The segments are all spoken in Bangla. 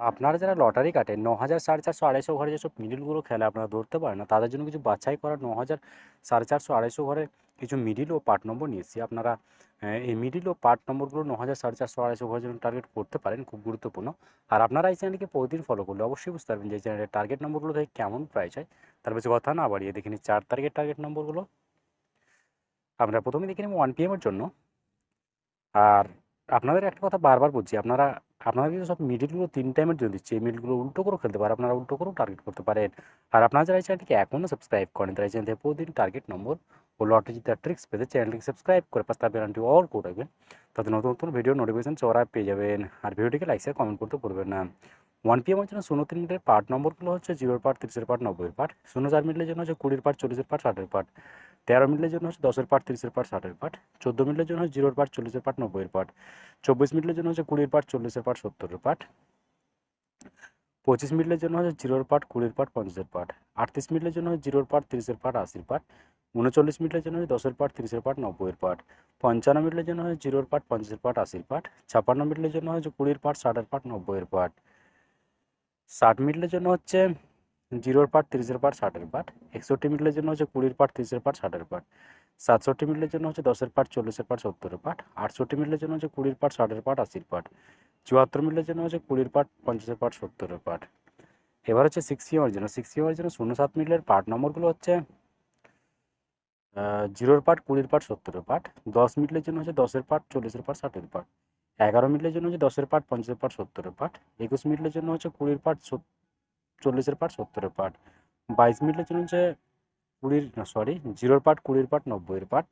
আপনারা যারা লটারি কাটেন ৯,০০০, ৪৫০, ২৫০ ঘরে যেসব মিডলগুলো খেলে আপনারা ধরতে পারেন না, তাদের জন্য কিছু বাছাই করা ৯,০০০, ৪৫০, ২৫০ ঘরে কিছু মিডল ও পার্ট নম্বর নিয়ে এসেছি। আপনারা এই মিডল ও পার্ট নম্বরগুলো ৯,০০০, ৪৫০, ২৫০ ঘরের জন্য টার্গেট করতে পারেন, খুব গুরুত্বপূর্ণ। আর আপনারা এই চ্যানেলকে প্রতিদিন ফলো করলে অবশ্যই বুঝতে পারবেন যে এই চ্যানেলের টার্গেট নম্বরগুলো থেকে কেমন প্রাইস হয়। তার বেশি কথা না বাড়িয়ে দেখে নিই ৪ তারিখের টার্গেট নম্বরগুলো। আমরা প্রথমে দেখে নেব 1 PM এর জন্য। আর আপনাদের একটা কথা বারবার বলছি, আপনারা কিন্তু সব মিডলগুলো 3 টাইমের জন্য দিচ্ছি। এই মিডলগুলো উল্টো করেও খেলতে পারেন, আপনারা উল্টো করেও টার্গেট করতে পারেন। আর আপনারা যারা এই চ্যানেলটিকে এখনও সাবস্ক্রাইব করেন, তারা এই চ্যানেল থেকে প্রতিদিন টার্গেট নম্বর ও লটারি জেতার ট্রিক্স পেতে চ্যানেলটিকে সাবস্ক্রাইব করে পাশে থাকা বেলআইকনটি অল করে রাখবেন। তাতে নতুন নতুন ভিডিও নোটিফিকেশন সবার আগে পেয়ে যাবেন। আর ভিডিওটিকে লাইক শেয়ার কমেন্ট করতে ভুলবেন না। 1 PM এর জন্য ০৩ মিনিটের পার্ট নম্বরগুলো হচ্ছে 0 পার্ট, 30 পার্ট, 90 পার্ট। ০৪ মিনিটের জন্য হচ্ছে 20 পার্ট, 40 পার্ট, 60 পার্ট। 13 মিনিটের জন্য হচ্ছে 10 পার্ট, 30 পার্ট, 60 পার্ট। 14 মিনিটের জন্য হচ্ছে 0 পার্ট, 40 পার্ট, 90 পার্ট। 24 মিনিটের জন্য হচ্ছে 20 পার্ট, 40 পার্ট, 70 পার্ট। 25 মিনিটের জন্য হচ্ছে 0 পার্ট, 20 পার্ট, 50 পার্ট। 38 মিনিটের জন্য হচ্ছে 0 পার্ট, 30 পার্ট, 80 পার্ট। 39 মিনিটের জন্য হচ্ছে 10 পার্ট, 30 পার্ট, 90 পার্ট। 55 মিনিটের জন্য হচ্ছে 0 পার্ট, 50 পার্ট, 80 পার্ট। 56 মিনিটের জন্য হচ্ছে 20 পার্ট, 60 পার্ট, 90 পার্ট। 60 মিনিটের জন্য হচ্ছে 0 পার্ট, 30 পার্ট, 60 পার্ট। 61 মিনিটের জন্য হচ্ছে 20 পার্ট, 30 পার্ট, 60 পার্ট। 67 মিনিটের জন্য হচ্ছে 10 পার্ট, 40 পার্ট, 70 পার্ট। 68 মিনিটের জন্য হচ্ছে 20 পার্ট, 60 পার্ট, 80 পার্ট। 74 মিনিটের জন্য হচ্ছে 20 পার্ট, 50 পার্ট, 70 পার্ট। এবার হচ্ছে 6 PM এর জন্য। 6 PM এর জন্য 07 মিনিটের পার্ট নম্বরগুলো হচ্ছে 0 পার্ট, 20 পার্ট, 70 পার্ট। 10 মিনিটের জন্য হচ্ছে 10 পার্ট, 40 পার্ট, 60 পার্ট। 11 মিনিটের জন্য হচ্ছে 10 পার্ট, 50 পার্ট, 70 পার্ট। 21 মিনিটের জন্য হচ্ছে 20 পার্ট, 40 পার্ট, 70 পার্ট। 22 মিনিটের জন্য হচ্ছে 0 পার্ট, 20 পার্ট, 90 পার্ট।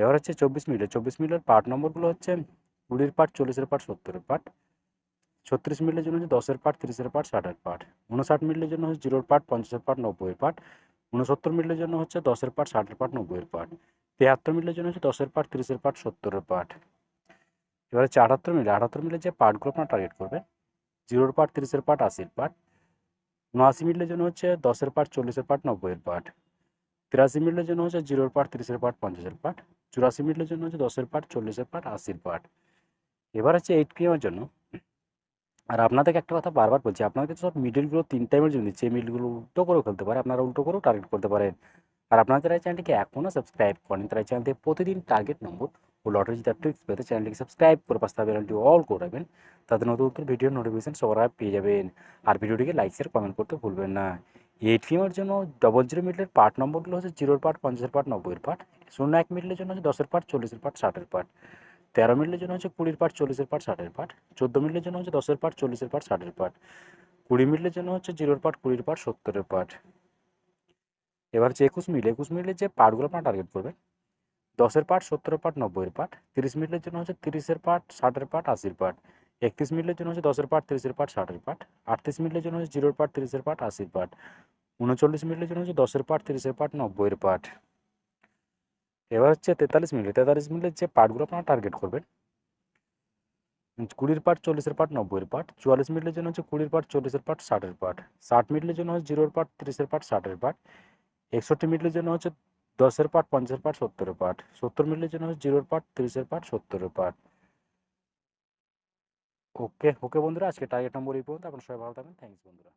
এবার হচ্ছে 24 মিনিটে। 24 মিনিটের পার্ট নম্বরগুলো হচ্ছে 20 পার্ট, 40 পার্ট, 70 পার্ট। 36 মিনিটের জন্য হচ্ছে 10 পার্ট, 30 পার্ট, 60 পার্ট। 59 মিনিটের জন্য হচ্ছে 0 পার্ট, 50 পার্ট, 90 পার্ট। 69 মিনিটের জন্য হচ্ছে 10 পার্ট, 60 পার্ট, 90 পার্ট। 73 মিনিটের জন্য হচ্ছে 10 পার্ট, 30 পার্ট, 70 পার্ট। এবার হচ্ছে 78 মিনিট। 78 মিনিটের যে পার্টগুলো আপনারা টার্গেট করবেন, 0 পার্ট, 30 পার্ট, 80 পার্ট। 79 মিনিটের জন্য হচ্ছে 10 পার্ট, 40 পার্ট, 90 পার্ট। 83 মিনিটের জন্য হচ্ছে 0 পার্ট, 30 পার্ট, 50 পার্ট। 84 মিনিটের জন্য হচ্ছে 10 পার্ট, 40 পার্ট, 80 পার্ট। এবার হচ্ছে 8 PM এর জন্য। আর আপনাদেরকে একটা কথা বারবার বলছি, আপনাদের সব মিডলগুলো 3 টাইমের জন্য দিচ্ছি। এই মিডলগুলো উল্টো করেও খেলতে পারে, আপনারা উল্টো করেও টার্গেট করতে পারেন। আর আপনারা যারা এই চ্যানেলটিকে এখনও সাবস্ক্রাইব করেন, তারা এই চ্যানেল থেকে প্রতিদিন টার্গেট নম্বর ও লটারি জেতার ট্রিক্স পেতে চ্যানেলটিকে সাবস্ক্রাইব করে পাশে থাকা বেলআইকনটি অল করে রাখবেন। তাতে নতুন নতুন ভিডিওর নোটিফিকেশন সবার আগে পেয়ে যাবেন। আর ভিডিওটিকে লাইক শেয়ার কমেন্ট করতে ভুলবেন না। 8 PM এর জন্য 00 মিডলের পার্ট নম্বরগুলো হচ্ছে 0 পার্ট, 50 পার্ট, 90 পার্ট। 01 মিডলের জন্য হচ্ছে 10 পার্ট, 40 পার্ট, 60 পার্ট। 13 মিনিটের জন্য হচ্ছে 20 পার্ট, 40 পার্ট, 60 পার্ট। 14 মিনিটের জন্য হচ্ছে 10 পার্ট, 40 পার্ট, 60 পার্ট। 20 মিনিটের জন্য হচ্ছে 0 পার্ট, 20 পার্ট, 70 পার্ট। এবার হচ্ছে 21 মিনিট। 21 মিনিটের যে পার্টগুলো আপনারা টার্গেট করবেন, 10 পার্ট, 70 পার্ট, 90 পার্ট। 30 মিনিটের জন্য হচ্ছে 30 পার্ট, 60 পার্ট, 80 পার্ট। 31 মিনিটের জন্য হচ্ছে 10 পার্ট, 30 পার্ট, 60 পার্ট। 38 মিনিটের জন্য হচ্ছে 0 পার্ট, 30 পার্ট, 80 পার্ট। 39 মিনিটের জন্য হচ্ছে 10 পার্ট, 30 পার্ট, 90 পার্ট। এবার হচ্ছে 43 মিনিট। 43 মিনিটের যে পার্টগুলো আপনারা টার্গেট করবেন, 20 পার্ট, 40 পার্ট, 90 পার্ট। 44 মিনিটের জন্য হচ্ছে 20 পার্ট, 40 পার্ট, 60 পার্ট। 60 মিনিটের জন্য হচ্ছে 0 পার্ট, 30 পার্ট, 60 পার্ট। 61 মিনিটের জন্য হচ্ছে 10 পার্ট, 50 পার্ট, 70 পার্ট। 70 মিনিটের জন্য হচ্ছে 0 পার্ট, 30 পার্ট, 70 পার্ট। ওকে ওকে বন্ধুরা, আজকে টার্গেট নম্বর এই পর্যন্ত। আপনারা সবাই ভালো থাকবেন। থ্যাংকস বন্ধুরা।